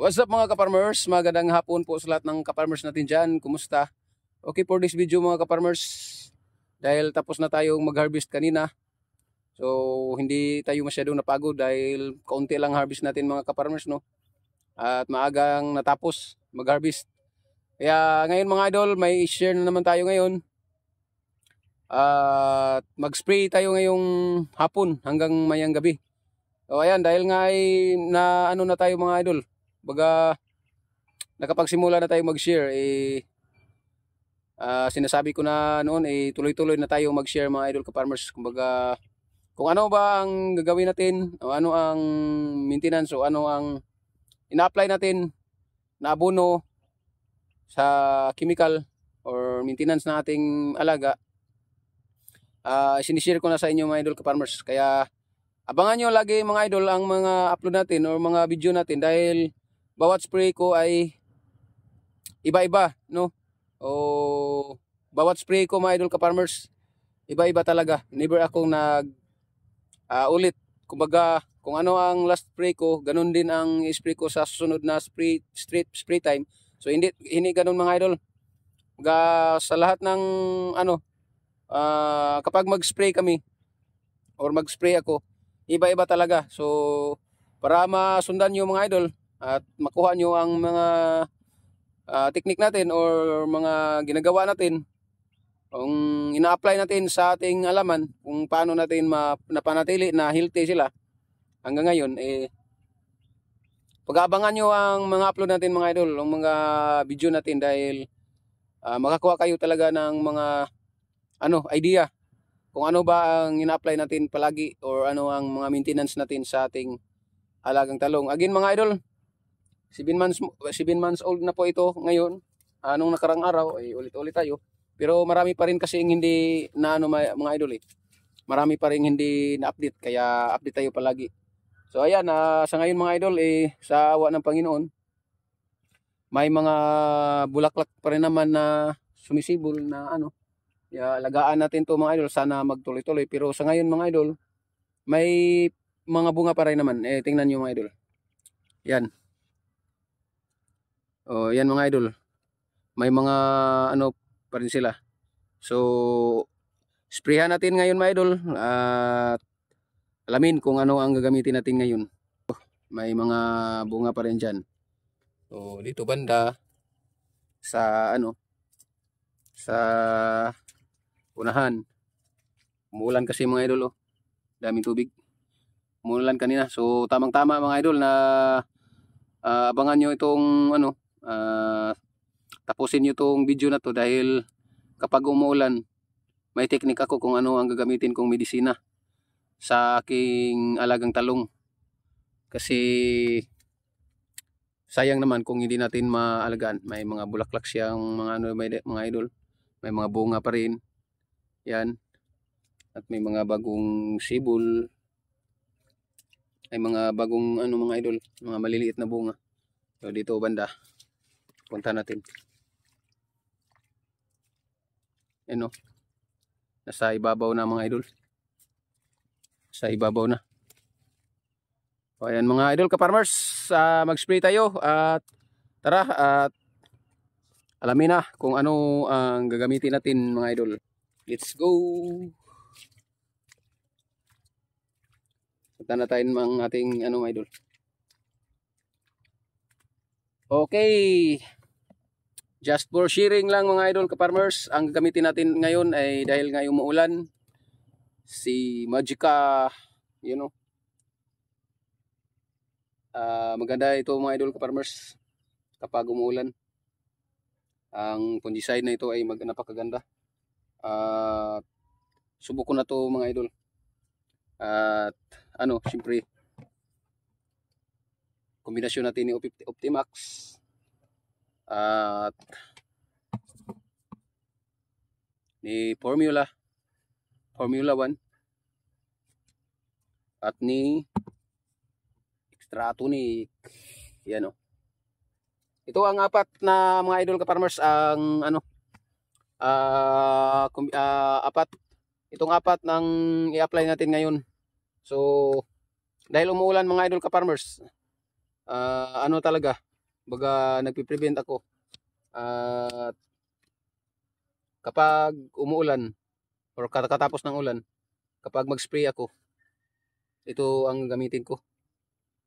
What's up mga ka-farmers? Magandang hapon po sa lahat ng ka-farmers natin dyan. Kumusta? Okay, for this video mga ka-farmers, dahil tapos na tayong mag-harvest kanina, so hindi tayo masyadong napagod dahil kaunti lang harvest natin mga ka-farmers, no? At maagang natapos mag-harvest. Kaya ngayon mga idol, may share na naman tayo ngayon. At mag-spray tayo ngayong hapon hanggang mayang gabi. So ayan, dahil nga ay na ano na tayo mga idol, baga nakapagsimula na tayo mag-share, sinasabi ko na noon, tuloy-tuloy na tayo mag-share mga idol ka-farmers. Kumbaga, kung ano ba ang gagawin natin, o ano ang maintenance, o ano ang ina-apply natin na abono sa chemical or maintenance na ating alaga, sinishare ko na sa inyo mga idol ka-farmers. Kaya abangan nyo lagi mga idol ang mga upload natin or mga video natin, dahil bawat spray ko ay iba-iba, no? O bawat spray ko mga idol ka-farmers, iba-iba talaga. Never akong ulit. Kumbaga, kung ano ang last spray ko, ganun din ang spray ko sa susunod na spray time. So hindi ganun mga idol. Kumbaga, sa lahat ng kapag mag-spray kami or mag-spray ako, iba-iba talaga. So para masundan nyo mga idol at makuha nyo ang mga technique natin or mga ginagawa natin, kung ina-apply natin sa ating alaman, kung paano natin napanatili na healthy sila hanggang ngayon, pag-aabangan nyo ang mga upload natin mga idol, ang mga video natin, dahil makakuha kayo talaga ng mga idea kung ano ba ang ina-apply natin palagi or ano ang mga maintenance natin sa ating alagang talong. Again mga idol, 7 months old na po ito ngayon. Nung nakarang araw ay ulit-ulit tayo. Pero marami pa rin kasi hindi na mga idol Marami pa rin hindi na-update, kaya update tayo palagi. So ayan, sa ngayon mga idol, sa awa ng Panginoon, may mga bulaklak pa rin naman na sumisibol na alagaan natin to mga idol. Sana magtuloy-tuloy. Pero sa ngayon mga idol, may mga bunga pa rin naman. Tingnan nyo mga idol. Yan. O yan mga idol. May mga pa rin sila. So sprayhan natin ngayon mga idol. At alamin kung ano ang gagamitin natin ngayon. May mga bunga pa rin dyan. So dito banda sa sa unahan, umuulan kasi mga idol, daming tubig, umuulan kanina. So tamang tama mga idol na abangan nyo itong tapusin nyo itong video na to, dahil kapag umuulan, may teknik ako kung ano ang gagamitin kong medisina sa aking alagang talong. Kasi sayang naman kung hindi natin maalagaan. May mga bulaklak siyang mga idol, may mga bunga pa rin. Yan. At may mga bagong sibol. May mga bagong mga idol, mga maliliit na bunga. So dito banda, punta natin. Nasa ibabaw na mga idol. Sa ibabaw na. O ayan mga idol ka-farmers, mag-spray tayo at tara at alamin na kung ano ang gagamitin natin mga idol. Let's go! Punta na tayo ng ating idol. Okay. Just for sharing lang mga idol ka-farmers, ang gagamitin natin ngayon ay, dahil nga umuulan, si Magica, maganda ito mga idol ka-farmers kapag umuulan. Ang fungicide na ito ay napakaganda. Subok ko na to mga idol. At siyempre kombinasyon natin ni Optimax at ni Formula 1 at ni Extra Tonic. Yan ito ang apat na mga idol ka-farmers, ang itong apat nang i-apply natin ngayon. So dahil umuulan mga idol ka-farmers, talaga, Baga nagpi-prevent ako at kapag umuulan or katapos ng ulan, kapag mag-spray ako, ito ang gamitin ko.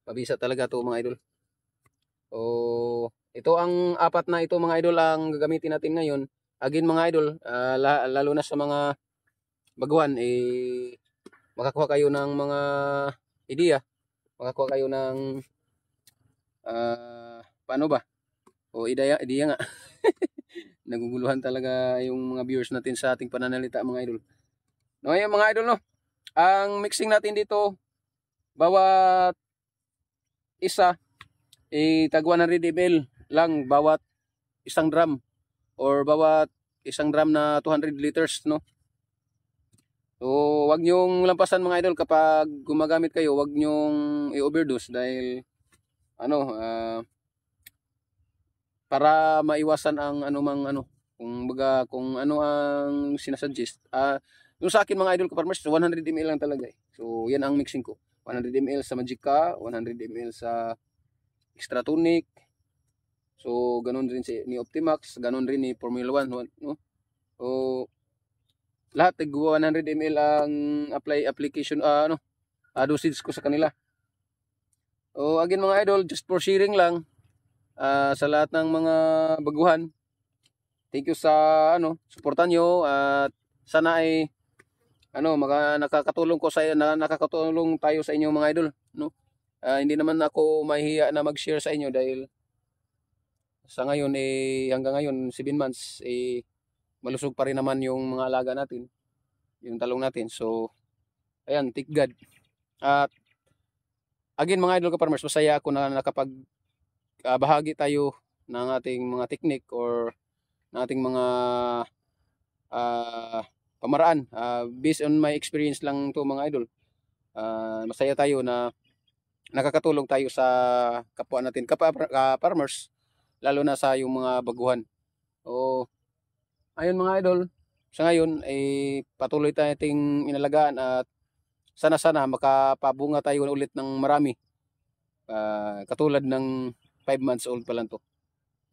Mabisa talaga to mga idol. O ito ang apat na ito mga idol ang gagamitin natin ngayon. Again mga idol, lalo na sa mga baguhan, makakuha kayo ng mga ideya, makakuha kayo ng paano ba? O ideya nga. Naguguluhan talaga yung mga viewers natin sa ating pananalita mga idol. No, ayun mga idol no. Ang mixing natin dito, bawat isa tag 100 ml lang bawat isang drum or bawat isang drum na 200 liters no. So wag nyong lampasan mga idol kapag gumagamit kayo, wag nyong i-overdose dahil para maiwasan ang anumang kung ano ang sinasuggest. Yung sa akin mga idol ka-farmers, 100 ml lang talaga eh. So yan ang mixing ko. 100 ml sa Magica, 100 ml sa Extra Tonic. So ganun rin ni Optimax, ganun rin ni Formula 1, no? So lahat tig 100 ml ang application dosage ko sa kanila. So again mga idol, just for sharing lang sa lahat ng mga baguhan. Thank you sa suportan nyo at sana ay nakakatulong tayo sa inyo mga idol, no? Hindi naman ako mahihiya na mag-share sa inyo dahil sa ngayon hanggang ngayon 7 months malusog pa rin naman yung mga alaga natin, yung talong natin. So ayan, thank God. At again mga idol ka-farmers, masaya ako na nakapag bahagi tayo ng ating mga technique or ng ating mga pamaraan. Based on my experience lang to mga idol. Masaya tayo na nakakatulong tayo sa kapwa natin, farmers, lalo na sa yung mga baguhan. O ayun mga idol, sa ngayon patuloy tayong inalagaan at sana makapabunga tayo ulit ng marami. Katulad ng 5 months old pa lang to.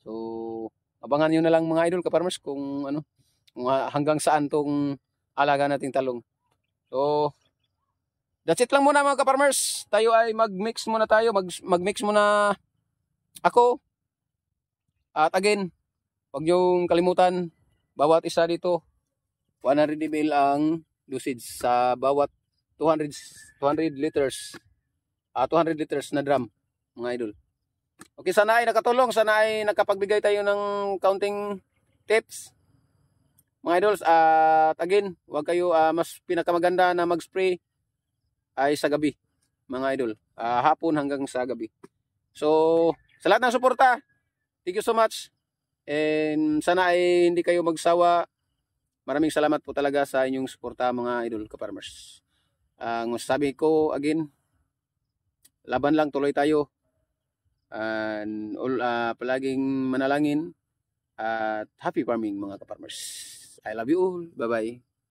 So abangan nyo na lang mga idol ka-farmers kung hanggang saan tong alaga nating talong. So that's it lang muna mga ka-farmers. Tayo ay mag-mix muna tayo. Mag-mix muna ako. At again, huwag niyong kalimutan, bawat isa dito, 100 ml ang dosage sa bawat 200 liters. 200 liters na drum, mga idol. Okay, sana ay nakatulong. Sana ay nakapagbigay tayo ng counting tips, mga idols. At again, huwag kayo, mas pinakamaganda na mag-spray ay sa gabi, mga idol. Hapon hanggang sa gabi. So sa lahat ng suporta, thank you so much. And sana ay hindi kayo magsawa. Maraming salamat po talaga sa inyong suporta mga idol ka-farmers. Ang masasabi ko again, laban lang, tuloy tayo. And palaging manalangin at happy farming mga ka-farmers. I love you all. Bye-bye.